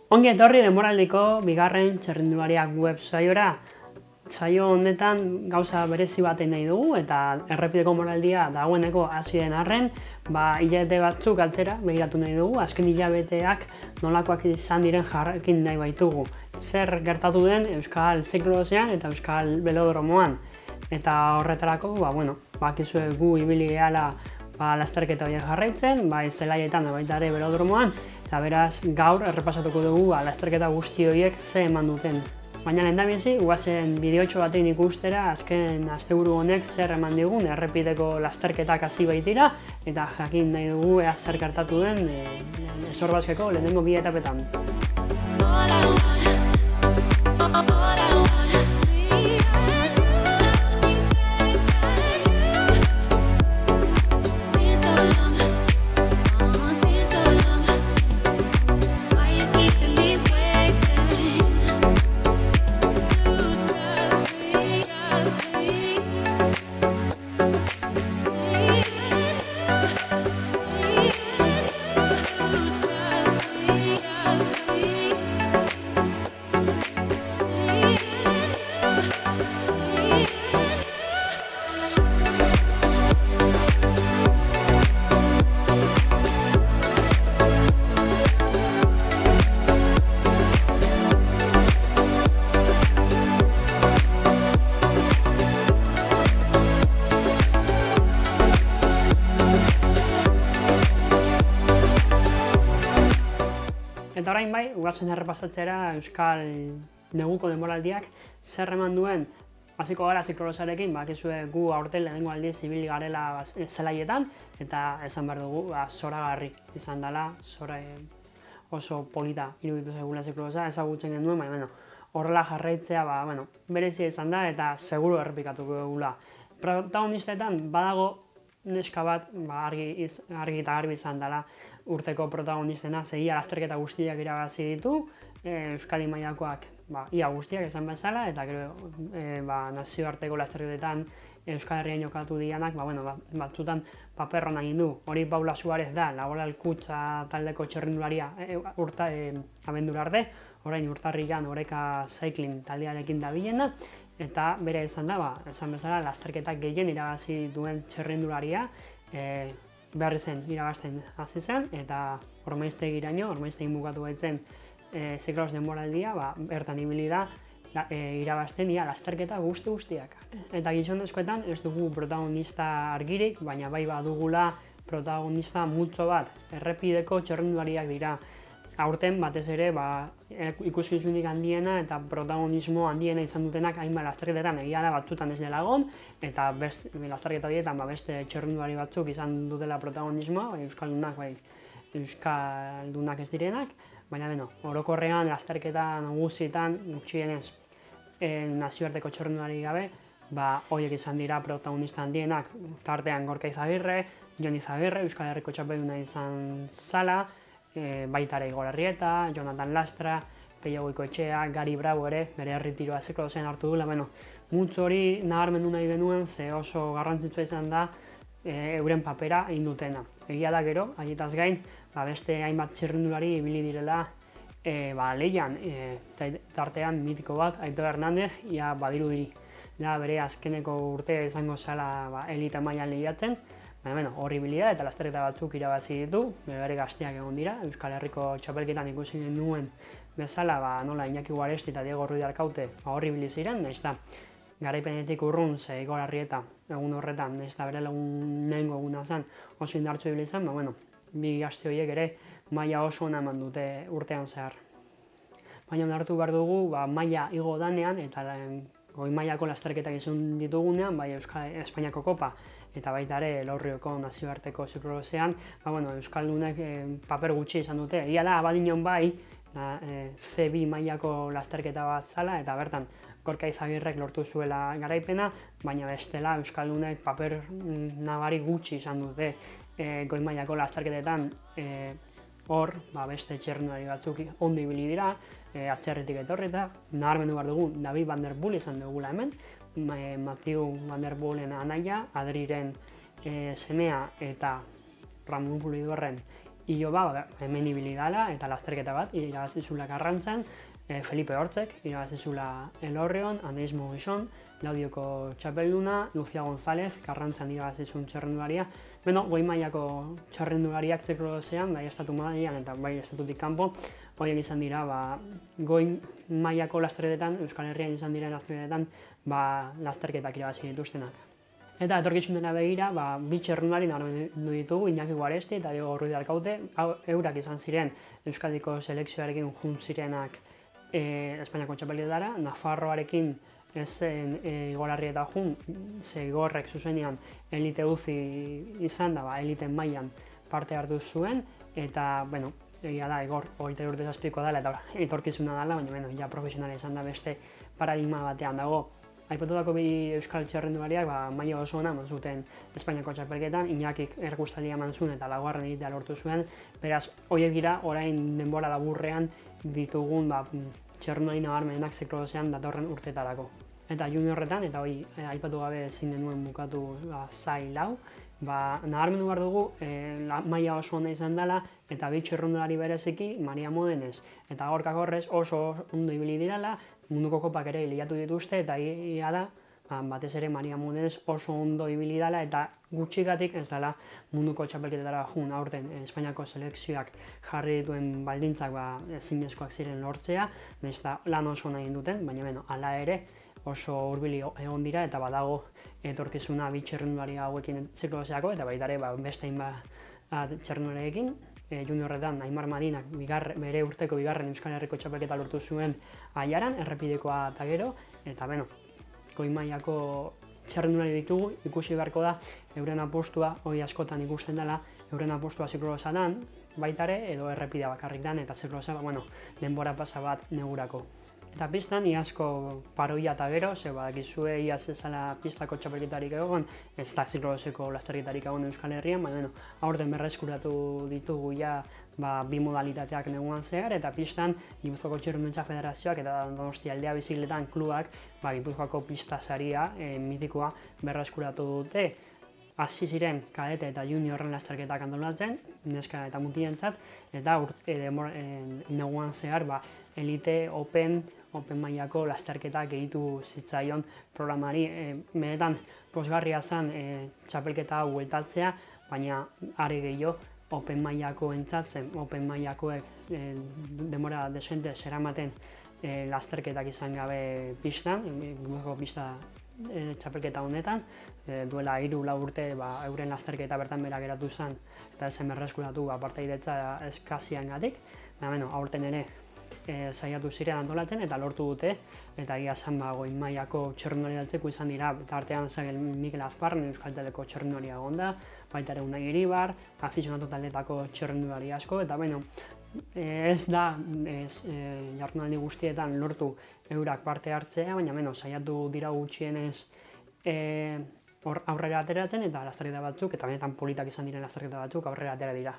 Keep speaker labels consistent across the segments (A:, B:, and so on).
A: Ongi etorri denboraldiko bigarren txirrindulariak web saiora. Saio honetan gauza berezi baten nahi dugu eta errepideko moraldia dagoeneko hasi den arren, hilabete batzuk atzera begiratu nahi dugu, azken hilabeteak nolakoak izan diren jakin nahi baitugu. Zer gertatu den Euskal Ziklosean eta Euskal Belodromoan. Eta horretarako, bakizue gu ibili gehala lasterketa horiek jarraitzen, zelaietan da baita ere Belodromoan, eta beraz gaur errepasatuko dugu lasterketa guzti horiek ze eman duten. Baina lehendabizi, guazen bideotxo batein ikustera azken asteburu honek zer eman digun errepideko lasterketak hasi baitira eta jakin nahi dugu ea zer gertatu den Esorbaskeko lehenengo bi etapetan. Eta orain guazen errepasatzera Euskal neguko denboraldiak zer eman duen hasiko gara Ziklosarekin, bakizue gu aurten lehenengo aldiz ibili garela zelaietan eta esan behar dugu zoragarri izan dela, oso polita iruditu zaigula Ziklosa, ezagutzen genuen, baina horrela jarraitzea berezia izan da eta seguru errepikatuko dugula. Protagonistetan badago neska bat argi eta garbi izan dela urteko protagonistena, segia lasterketa guztiak irabazi ditu, Euskadi mailakoak ia guztiak esan bezala, eta nazioarteko lasterketetan Euskal Herrian jokatu dianak, batzutan paper ona egin du. Hori Paula Suarez da, Laboral Kutxa taldeko txirrindularia abendura arte, orain urtarrilan Oreka Cycling taldearekin dabilena, eta bere esan da, esan bezala lasterketak gehien irabazi duen txirrindularia, behar zen irabazten hasi zen, eta Ormaiztegiraino, Ormaiztegin bukatu baitzen Ziklos denboraldia, bertan ibili da irabazten lasterketa guztiak. Eta gizonezkoetan ez dugu protagonista argirik, baina badugula protagonista multzo bat, errepideko txirrindulariak dira. Aurten batez ere ikuskizunik handiena eta protagonismo handiena izan dutenak hainbat lasterketetan, egia da batzutan ez dela egon, eta lasterketa horietan beste txirrindulari batzuk izan dutela protagonismoa, euskaldunak ez direnak, baina orokorrean lasterketa nagusietan gutxienez nazioarteko txirrindulari gabe, horiek izan dira protagonista handienak, tartean Gorka Izagirre, Jon Izagirre, Euskal Herriko txapelduna izan zala, baita ere Igor Arrieta, Jonathan Lastra, Peio Goikoetxea, Gari Bravo ere, bere erritiroa Ziklosean hartu duela, multzo hori nabarmendu nahi denuen, ze oso garrantzitsua izan da euren papera egin dutena. Egia da gero, haietaz gain, beste hainbat txirrindulari ibili direla lehian, tartean mitiko bat, Aitor Hernandez, ia badirudi bere azkeneko urtea izango zela elite mailan lehiatzen, horri bilida eta lasterketa batzuk irabazi ditu, bere gazteak egon dira, Euskal Herriko txapelketan ikusi genuen bezala, nola Iñaki Guaresti eta Diego Ruiz de Arkaute horri bili ziren, garaipenetik urrun ze Igor Arrieta egun horretan, bere lehenengo eguna zen oso indartsu ibili zen, bi gazte horiek ere maila oso ona eman dute urtean zehar. Baina onartu behar dugu, maila igo danean eta goi mailako lasterketak izan ditugunean, Espainiako Kopa eta baita ere Elorrioko nazioarteko Ziklosean, Euskaldunek paper gutxi izan dute. Egia da, abadinon C2 mailako lasterketa bat zala, eta bertan Gorka Izagirrek lortu zuela garaipena, baina bestela Euskaldunek paper nabari gutxi izan dute goi mailako lasterketetan. Hor, beste txirrindulari batzuk ondo ibili dira, atzerritik etorri eta nabarmendu behar dugu David Van der Poel izan dugula hemen, Mathieu Van der Poelen anaia, Adriren semea eta Ramon Pulidorren Iloba hemen ibili dala eta lasterketa bat irabazizula Karrantzan, Felipe Hortzek irabazizula Elorrion, Andrés Mogison, Laudioko txapelduna, Lucia González, Karrantzan irabazizun txerrendularia. Goi mailako txerrendulariak ziklodosean, bai estatu mailan eta bai estatutik kanpo, horiek izan dira goi mailako lasterketetan, Euskal Herrian izan diren lasterketetan, lasterketak irabazi dituztenak. Eta etorkizunera begira, bi txerrendulari nabarmendu ditugu, Iñaki Guaresti eta Diego Ruiz de Alkaute, eurak izan ziren Euskadiko selekzioarekin jun zirenak Espainiako txapeldetara, Nafarroarekin ez zen Igor eta jun, ze Igorrek zuzenean elite uzi izan da, elite mailan parte hartu zuen, eta, egia da, Igor 23 urte zazpikoa dela eta etorkizuna dela, baina ja profesionala izan da beste paradigma batean dago. Aipatutako bi euskal txerrendulariak maila oso ona eman zuten Espainiako txapelketan, Iñakik erguztalia eman zuen eta laugarren egitea lortu zuen, beraz, horiek dira orain denbora laburrean ditugun txerrendulari nabarmenak ziklodosean datorren urteetarako. Eta juniorretan, eta hori aipatu gabe ezin genuen bukatu zail hau, nabarmendu behar dugu maila oso ona izan dela eta bi txerrendulari bereziki Maria Modenez eta Gorka Gorrez oso ondo ibili direla, munduko kopak ere lehiatu dituzte eta egia da, batez ere Maria Modenez oso ondo ibili dela eta gutxigatik ez dela munduko txapelketetara jun aurten Espainiako selekzioak jarri dituen baldintzak ezinezkoak ziren lortzea, nahiz eta lan oso nahi duten, baina hala ere oso hurbili egon dira eta badago etorkizuna bi txerrendulari hauekin ziklodoseako eta baita ere beste hainbat txerrendularekin. Juniorretan Aimar Marinak bere urteko bigarren Euskal Herriko txapelketa lortu zuen Aiaran, errepidekoa eta gero, eta goi mailako txerrendulari ditugu, ikusi beharko da euren apostua, hori askotan ikusten dela, euren apostua ziklodosean baita ere, edo errepidea bakarrik dan, eta ziklodosean, denbora pasa bat negurako. Eta pistan, iazko paroia eta gero, ze badakizue iaz ezala pistako txapelketarik egon, ez da ziklodoseko lasterketarik egon Euskal Herrian, baina aurten berreskuratu ditugu bi modalitateak neguan zehar, eta pistan Gipuzkoako Txirrindularitza Federazioak eta Donostia Aldea Bizikletan klubak Gipuzkoako pista saria mitikoa berreskuratu dute. Hasi ziren kadete eta juniorren lasterketak antolatzen, neska eta mutilentzat, eta neguan zehar elite open mailako lasterketak egitu zitzaion programari. Benetan pozgarria zen txapelketa hau bueltatzea, baina are gehiago open mailako entzatzen, open mailakoek denbora desente zeramaten lasterketak izan gabe pistan, pista txapelketa honetan, duela 3-4 urte euren lasterketa bertan bera geratu zen eta ezen berreskuratu partaidetza eskaziangatik, baina aurten ere saiatu ziren antolatzen eta lortu dute, eta egia zen goi mailako txerrendulari altzeko izan dira, eta artean zen Mikel Azparren Euskal Teleko txerrendularia egon da, baita ere Unai Iribar, afizionatu taldetako txerrendulari asko, eta ez da jardunaldi guztietan lortu eurak parte hartzea, baina saiatu dira gutxienez aurrera ateratzen eta lasterketa batzuk, eta benetan politak izan diren lasterketa batzuk aurrera atera dira.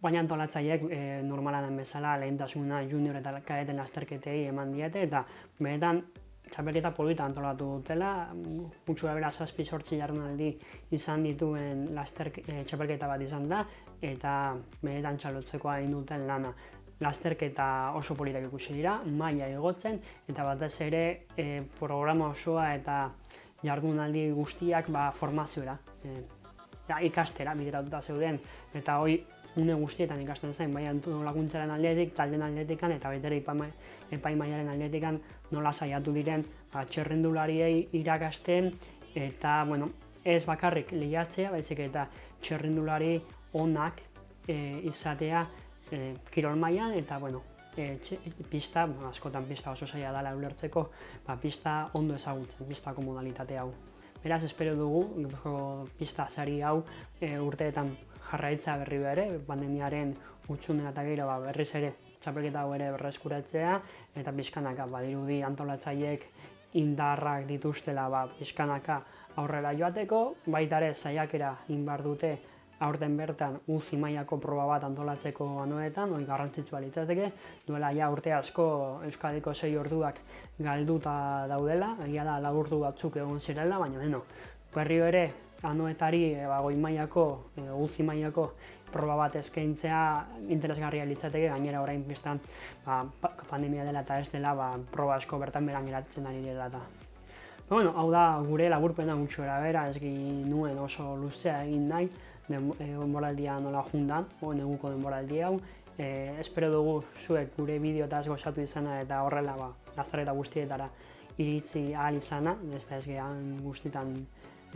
A: Baina antolatzaileek normala den bezala lehentasuna junior eta kadeten lasterketei eman diete, eta benetan txapelketa polita antolatu dutela, gutxu bera 7-8 jardunaldi izan dituen txapelketa bat izan da, eta benetan txalotzekoa egin duten lana. Lasterketa oso politak ikusi dira, maila igotzen, eta batez ere programa osoa eta jardunaldi guztiak formazioera, ikastera bideratuta zeuden, eta hori une guztietan ikasten zen, bai antolakuntzaren aldetik, talden aldetikan, eta baita ere epaimahaiaren aldetikan nola saiatu diren txerrendulariei irakasten, eta ez bakarrik lehiatzea, baizik eta txerrendulari onak izatea kirol mailan, eta pista, askotan pista oso zaila dela ulertzeko, pista ondo ezagutzen, pistako modalitate hau. Beraz, espero dugu, pista sari hau urteetan jarraitza berri ere, pandemiaren utxunera eta gero berriz ere txapelketa hau ere berreskuratzea, eta pixkanaka badirudi antolatzaileek indarrak dituztela pixkanaka aurrera joateko, baita ere saiakera inbar dute aurten bertan uzi mailako proba bat antolatzeko anoetan, hori garrantzitsua litzateke, duela urte asko Euskadiko 6 orduak galduta daudela, egia da 4 ordu batzuk egon zirela, baina berriro ere anoetari goi mailako, UCI mailako proba bat eskaintzea interesgarria litzateke, gainera orain pistan pandemia dela eta ez dela proba asko bertan beran geratzen ari dela eta. Hau da gure laburpena gutxi gorabehera, ez nuen oso luzea egin nahi, denboraldia nola jundan, neguko denboraldi hau. Espero dugu zuek gure bideotaz gozatu izana eta horrela lasterketa guztietara iritzi ahal izana, ez da ez gehan guztietan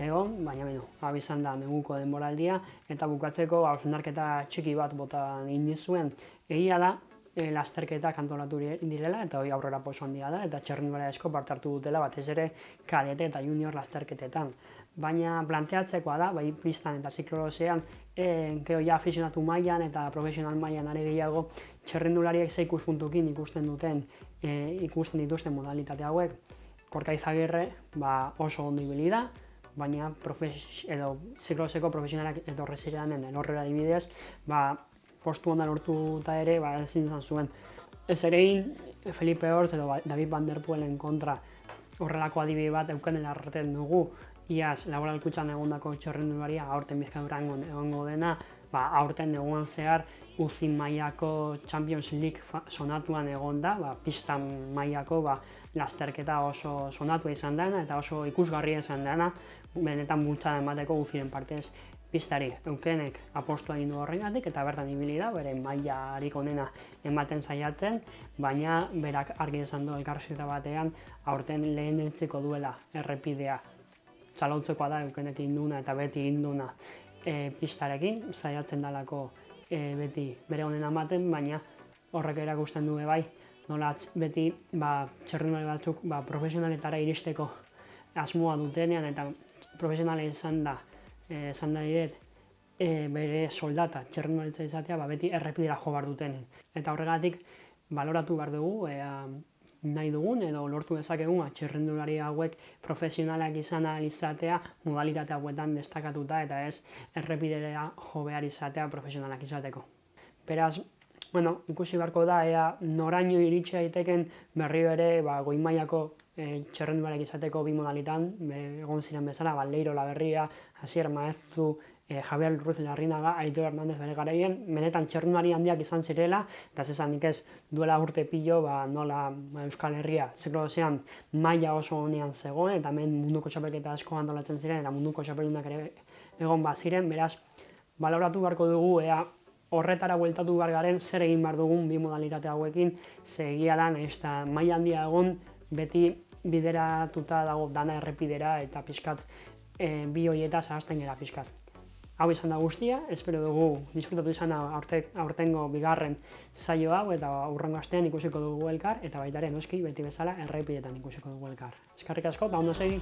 A: egon, baina hau izan da neguko denboraldia eta bukatzeko hausnarketa txiki bat bota egin dizuen. Egia da, lasterketak antolatu direla eta hori aurrera oso handia da eta txirrindulari asko parte hartu dutela batez ere kadete eta junior lasterketetan. Baina planteatzekoa da, bai pistan eta ziklosean, gero ja afizionatu mailan eta profesional mailan are gehiago txirrindulariek ze ikuspuntukin ikusten dituzten modalitate hauek. Gorka Izagirre oso ondo ibili da, baina zikloseko profesionalak etorri zirenean elorrera adibidez, postu ondan lortuta ere ezin izan zuen. Ez ere Felipe Orts edo David Van Der Poelen kontra horrelako adibide bat eukenela erraten dugu, iaz laboralkutxan egondako txirrindularia aurten Bizkaidurangon egongo dena, aurten eguan zehar UCI mailako Champions League sonatuan egonda, pistan mailako lasterketa oso sonatua izan dena eta oso ikusgarria izan dena, benetan bultzada emateko UCIren partez pistari. Eukenek apostua egin du horregatik eta bertan ibili da, bere mailarik onena ematen saiatzen, baina berak argi esan du elkarrizketa batean aurten lehen etziko duela errepidea. Txalautzekoa da eukenek induna eta beti induna pistarekin, saiatzen dalako beti bere onena ematen, baina horrek erakusten du bai, nola beti txirrindulari batzuk profesionaletara iristeko asmoa dutenean eta profesionala izan da diret bere soldata txirrindularitza izatea beti errepidera jo behar dutenen. Eta horregatik baloratu behar dugu nahi dugun edo lortu dezakegun txirrindulari hauek profesionalak izan ahal izatea modalitate hauetan destakatuta eta ez errepidera jo behar izatea profesionalak izateko. Beraz, ikusi beharko da ea noraino iritsi daiteken berriro ere goi mailako txirrindulariak izateko bi modalitan egon ziren bezala, Leiro Laberria, Asier Maeztu, Javier Ruiz Larrinaga, Aitor Hernández bere garaien, benetan txirrindulari handiak izan zirela, eta zezanik ez duela urte pilo nola Euskal Herria ziklosean maila oso honean zegoen, eta hemen munduko txapelketa asko antolatzen ziren, eta munduko txapeldunak ere egon ziren, beraz, baloratu beharko dugu ea horretara bueltatu behar garen zer egin behar dugun bi modalitate hauekin, ze egia da maila handia egon beti bideratuta dago dana errepidera eta pixkat bi horietaz ahazten gara pixkat. Hau izan da guztia, espero dugu disfrutatu izan aurtengo bigarren saio hau eta hurrengo astean ikusiko dugu elkar eta baita ere noski beti bezala errepidetan ikusiko dugu elkar. Eskerrik asko eta ondo segi!